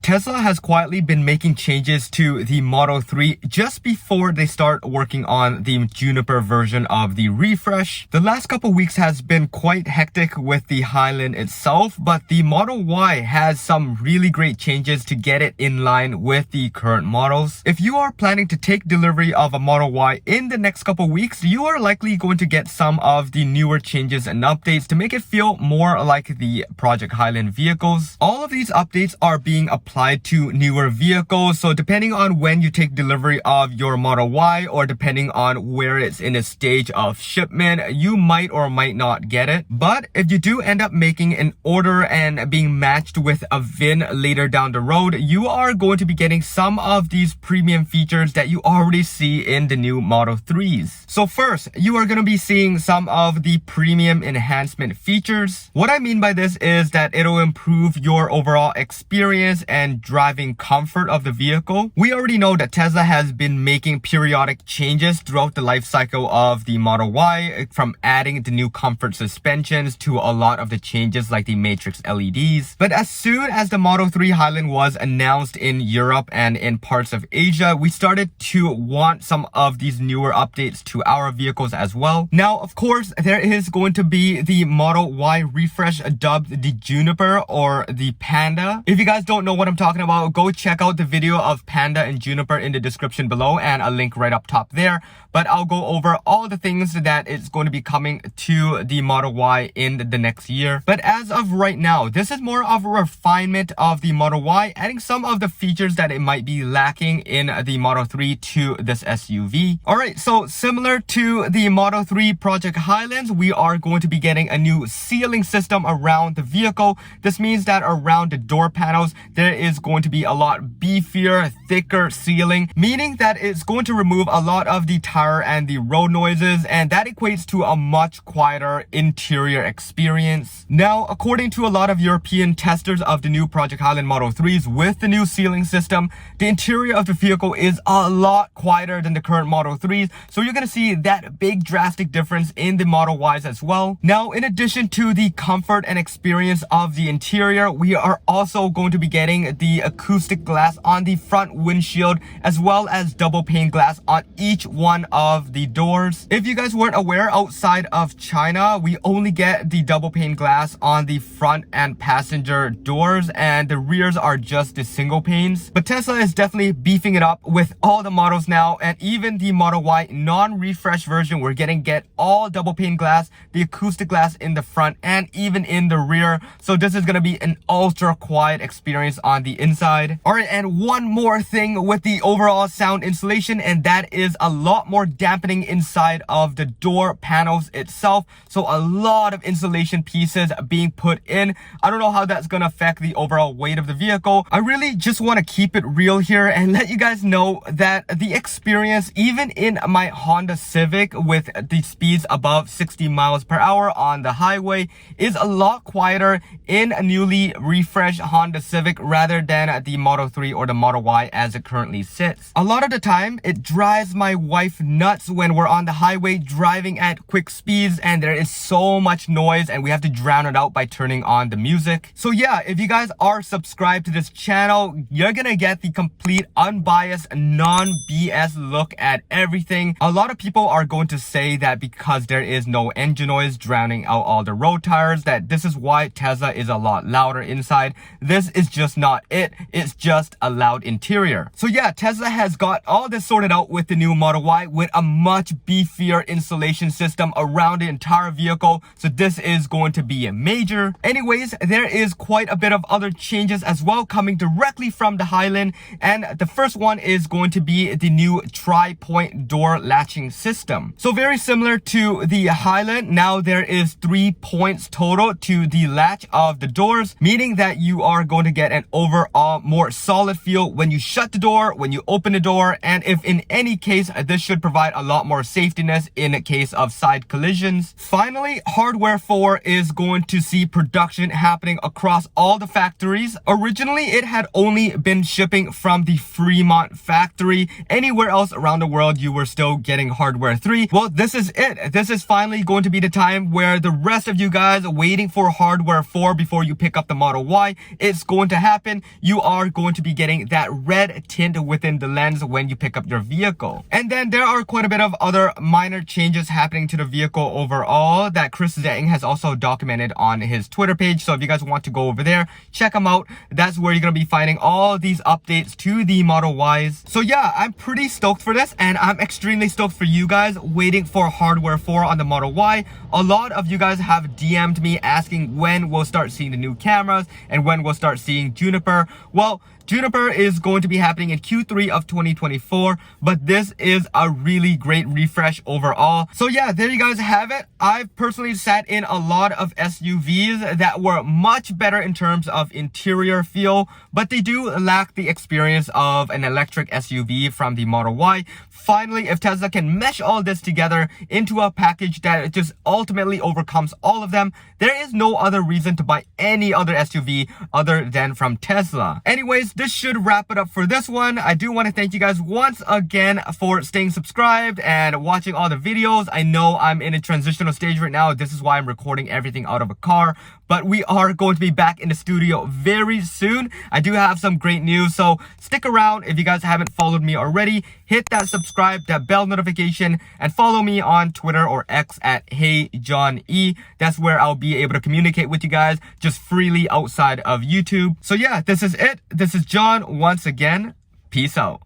Tesla has quietly been making changes to the Model 3 just before they start working on the Juniper version of the refresh. The last couple weeks has been quite hectic with the Highland itself, but the Model Y has some really great changes to get it in line with the current models. If you are planning to take delivery of a Model Y in the next couple weeks, you are likely going to get some of the newer changes and updates to make it feel more like the Project Highland vehicles. All of these updates are being applied to newer vehicles, so depending on when you take delivery of your Model Y or depending on where it's in a stage of shipment, you might or might not get it. But if you do end up making an order and being matched with a VIN later down the road, you are going to be getting some of these premium features that you already see in the new Model 3s. So first, you are going to be seeing some of the premium enhancement features. What I mean by this is that it'll improve your overall experience and driving comfort of the vehicle. We already know that Tesla has been making periodic changes throughout the life cycle of the Model Y, from adding the new comfort suspensions to a lot of the changes like the matrix LEDs. But as soon as the Model 3 Highland was announced in Europe and in parts of Asia, we started to want some of these newer updates to our vehicles as well. Now, of course, there is going to be the Model Y refresh dubbed the Juniper or the Panda. If you guys don't know what I'm talking about, go check out the video of Panda and Juniper in the description below and a link right up top there. But I'll go over all the things that is going to be coming to the Model Y in the next year. But as of right now, this is more of a refinement of the Model Y, adding some of the features that it might be lacking in the Model 3 to this SUV. Alright, so similar to the Model 3 Project Highlands, we are going to be getting a new sealing system around the vehicle. This means that around the door panels, there is going to be a lot beefier, thicker sealing, meaning that it's going to remove a lot of the tire and the road noises, and that equates to a much quieter interior experience. Now, according to a lot of European testers of the new Project Highland Model 3s with the new sealing system, the interior of the vehicle is a lot quieter than the current Model 3s, so you're going to see that big drastic difference in the Model Ys as well. Now, in addition to the comfort and experience of the interior, we are also going to be getting the acoustic glass on the front windshield, as well as double pane glass on each one of the doors. If you guys weren't aware, outside of China, we only get the double pane glass on the front and passenger doors, and the rears are just the single panes. But Tesla is definitely beefing it up with all the models now, and even the Model Y non-refresh version, we're getting all double pane glass, the acoustic glass in the front and even in the rear. So this is going to be an ultra quiet experience on the inside. Alright, and one more thing with the overall sound insulation, and that is a lot more dampening inside of the door panels itself. So a lot of insulation pieces being put in. I don't know how that's going to affect the overall weight of the vehicle. I really just want to keep it real here and let you guys know that the experience, even in my Honda Civic with the speeds above 60 miles per hour on the highway, is a lot quieter in a newly refreshed Honda Civic rather than the Model 3 or the Model Y as it currently sits. A lot of the time, it drives my wife nuts when we're on the highway driving at quick speeds and there is so much noise and we have to drown it out by turning on the music. So yeah, if you guys are subscribed to this channel, you're gonna get the complete unbiased, non-BS look at everything. A lot of people are going to say that because there is no engine noise drowning out all the road tires, that this is why Tesla is a lot louder inside. This is just not it. It's just a loud interior. So yeah, Tesla has got all this sorted out with the new Model Y with a much beefier insulation system around the entire vehicle. So this is going to be a major. Anyways, there is quite a bit of other changes as well coming directly from the Highland, and the first one is going to be the new tri-point door latching system. So very similar to the Highland, now there is 3 points total to the latch of the doors, meaning that you are going to get an overall more solid feel when you shut the door, when you open the door, and if in any case, this should provide a lot more safetiness in case of side collisions. Finally, hardware 4 is going to see production happening across all the factories. Originally, it had only been shipping from the Fremont factory. Anywhere else around the world, you were still getting hardware 3. Well, this is it. This is finally going to be the time where the rest of you guys waiting for hardware 4 before you pick up the Model Y, it's going to happen. happen, you are going to be getting that red tint within the lens when you pick up your vehicle. And then there are quite a bit of other minor changes happening to the vehicle overall that Chris Zhang has also documented on his Twitter page. So if you guys want to go over there, check him out. That's where you're going to be finding all these updates to the Model Ys. So yeah, I'm pretty stoked for this, and I'm extremely stoked for you guys waiting for hardware 4 on the Model Y. A lot of you guys have DM'd me asking when we'll start seeing the new cameras and when we'll start seeing Juniper. Well, Juniper is going to be happening in Q3 of 2024, but this is a really great refresh overall. So yeah, there you guys have it. I've personally sat in a lot of SUVs that were much better in terms of interior feel, but they do lack the experience of an electric SUV from the Model Y. Finally, if Tesla can mesh all this together into a package that just ultimately overcomes all of them, there is no other reason to buy any other SUV other than from Tesla. Anyways, this should wrap it up for this one. I do want to thank you guys once again for staying subscribed and watching all the videos. I know I'm in a transitional stage right now. This is why I'm recording everything out of a car, but we are going to be back in the studio very soon. I do have some great news, so stick around. If you guys haven't followed me already, hit that subscribe, that bell notification, and follow me on Twitter or X at HeyJohnE. That's where I'll be able to communicate with you guys just freely outside of YouTube. So yeah, this is it. This is John once again. Peace out.